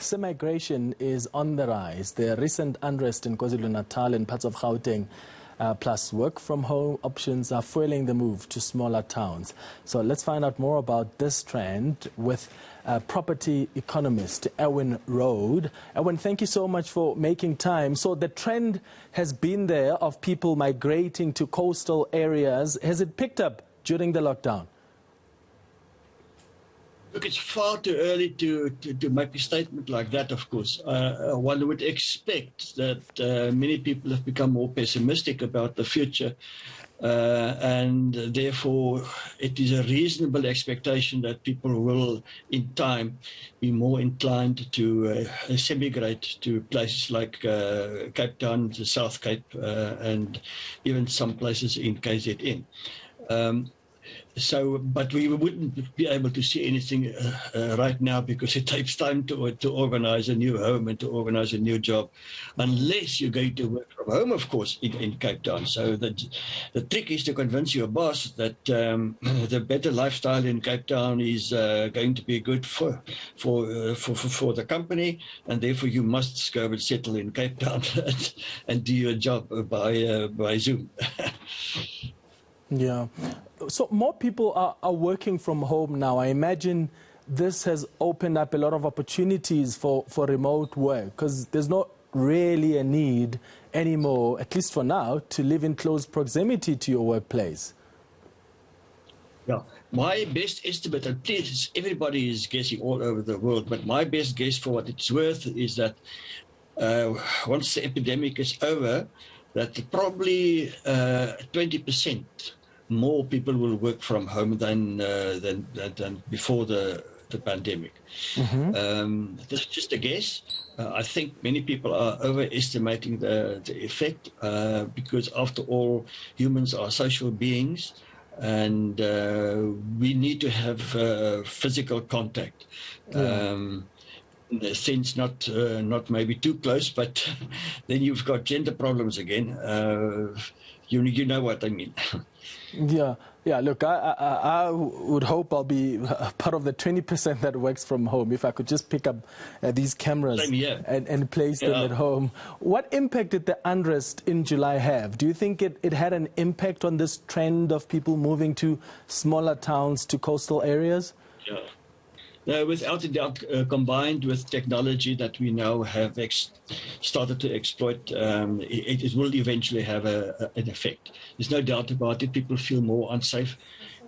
Semigration is on the rise. The recent unrest in KwaZulu-Natal and parts of Gauteng, plus work from home options are fueling the move to smaller towns. So let's find out more about this trend with property economist Erwin Rode. Erwin, thank you so much for making time. So the trend has been there of people migrating to coastal areas. Has it picked up during the lockdown? Look, it's far too early to make a statement like that, of course. One would expect that many people have become more pessimistic about the future, and therefore it is a reasonable expectation that people will, in time, be more inclined to semigrate to places like Cape Town, the South Cape, and even some places in KZN. But we wouldn't be able to see anything right now because it takes time to organize a new home and to organize a new job, unless you're going to work from home, of course, in Cape Town. So the trick is to convince your boss that the better lifestyle in Cape Town is going to be good for the company, and therefore you must go and settle in Cape Town and do your job by Zoom. Yeah. So more people are working from home now. I imagine this has opened up a lot of opportunities for remote work, because there's not really a need anymore, at least for now, to live in close proximity to your workplace. Yeah, my best estimate, and please, everybody is guessing all over the world, but my best guess for what it's worth is that once the epidemic is over, that probably 20% more people will work from home than before the pandemic. Mm-hmm. This is just a guess. I think many people are overestimating the effect because, after all, humans are social beings, and we need to have physical contact. Yeah. In a sense, not maybe too close, but then you've got gender problems again. You know what I mean. Yeah. Look, I would hope I'll be part of the 20% that works from home, if I could just pick up these cameras and place them at home. What impact did the unrest in July have? Do you think it had an impact on this trend of people moving to smaller towns, to coastal areas? Yeah. Without a doubt, combined with technology that we now have started to exploit, it will eventually have an effect. There's no doubt about it. People feel more unsafe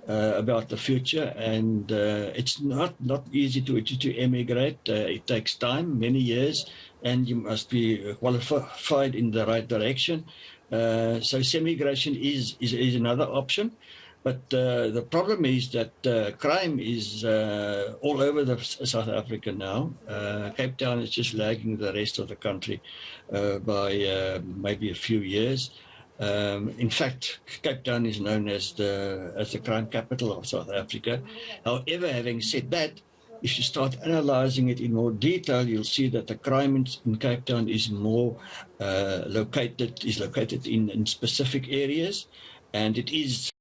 about the future, and it's not easy to emigrate. It takes time, many years, and you must be qualified in the right direction. So semigration is another option. But the problem is that crime is all over South Africa now. Cape Town is just lagging the rest of the country by maybe a few years. In fact, Cape Town is known as the crime capital of South Africa. However, having said that, if you start analyzing it in more detail, you'll see that the crime in Cape Town is more located in specific areas. And it is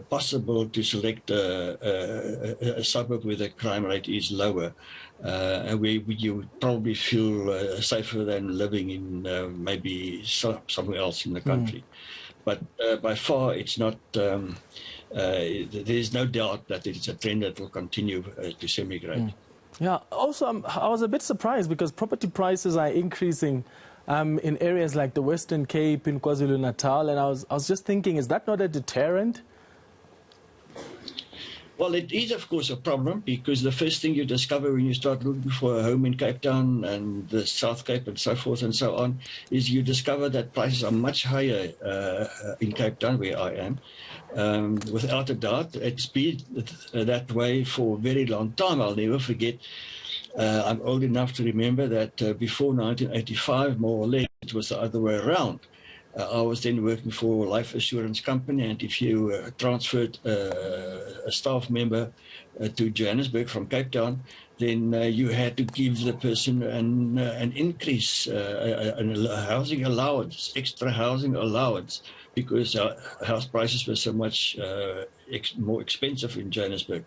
possible to select a suburb where the crime rate is lower, and where you probably feel safer than living in maybe somewhere else in the country. But by far, it's not. There's no doubt that it's a trend that will continue to semigrate. Yeah. Also, I was a bit surprised because property prices are increasing in areas like the Western Cape, in KwaZulu-Natal, and I was just thinking, is that not a deterrent? Well, it is, of course, a problem, because the first thing you discover when you start looking for a home in Cape Town and the South Cape and so forth and so on is you discover that prices are much higher in Cape Town, where I am. Without a doubt, it's been that way for a very long time. I'll never forget. I'm old enough to remember that before 1985, more or less, it was the other way around. I was then working for a life assurance company, and if you transferred a staff member to Johannesburg from Cape Town, then you had to give the person an increase, a housing allowance, extra housing allowance, because house prices were so much more expensive in Johannesburg.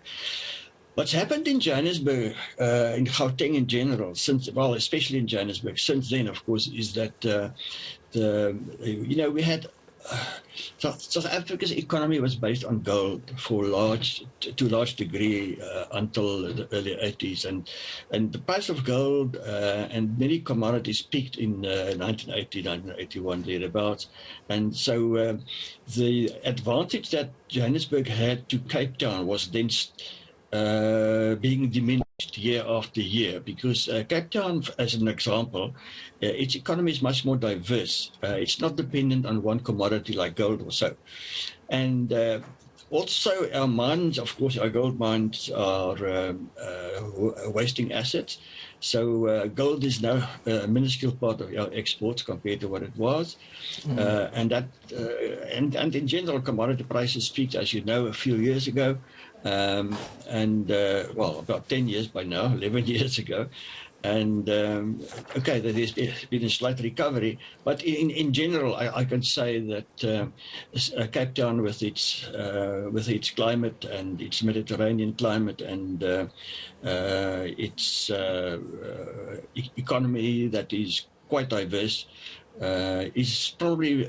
What's happened in Johannesburg, in Gauteng in general, especially in Johannesburg, since then, of course, is that we had South Africa's economy was based on gold to a large degree until the early 80s, and the price of gold and many commodities peaked in 1980, 1981, thereabouts, and so the advantage that Johannesburg had to Cape Town was then being diminished year after year, because Cape Town, as an example, its economy is much more diverse. It's not dependent on one commodity like gold or so. And also our mines, of course, our gold mines are wasting assets. So gold is now a minuscule part of our exports compared to what it was. And in general, commodity prices peaked, as you know, a few years ago. About 10 years by now, 11 years ago. And there's been a slight recovery, but in general, I can say that Cape Town, with its climate and its Mediterranean climate and its economy that is quite diverse, is probably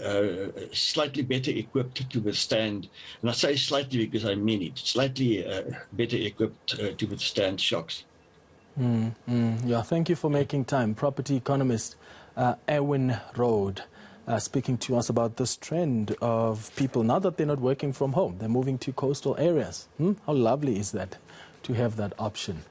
slightly better equipped to withstand, and I say slightly because I mean it, slightly better equipped to withstand shocks. Yeah, thank you for making time. Property economist Erwin Rode speaking to us about this trend of people, now that they're not working from home, they're moving to coastal areas. How lovely is that, to have that option?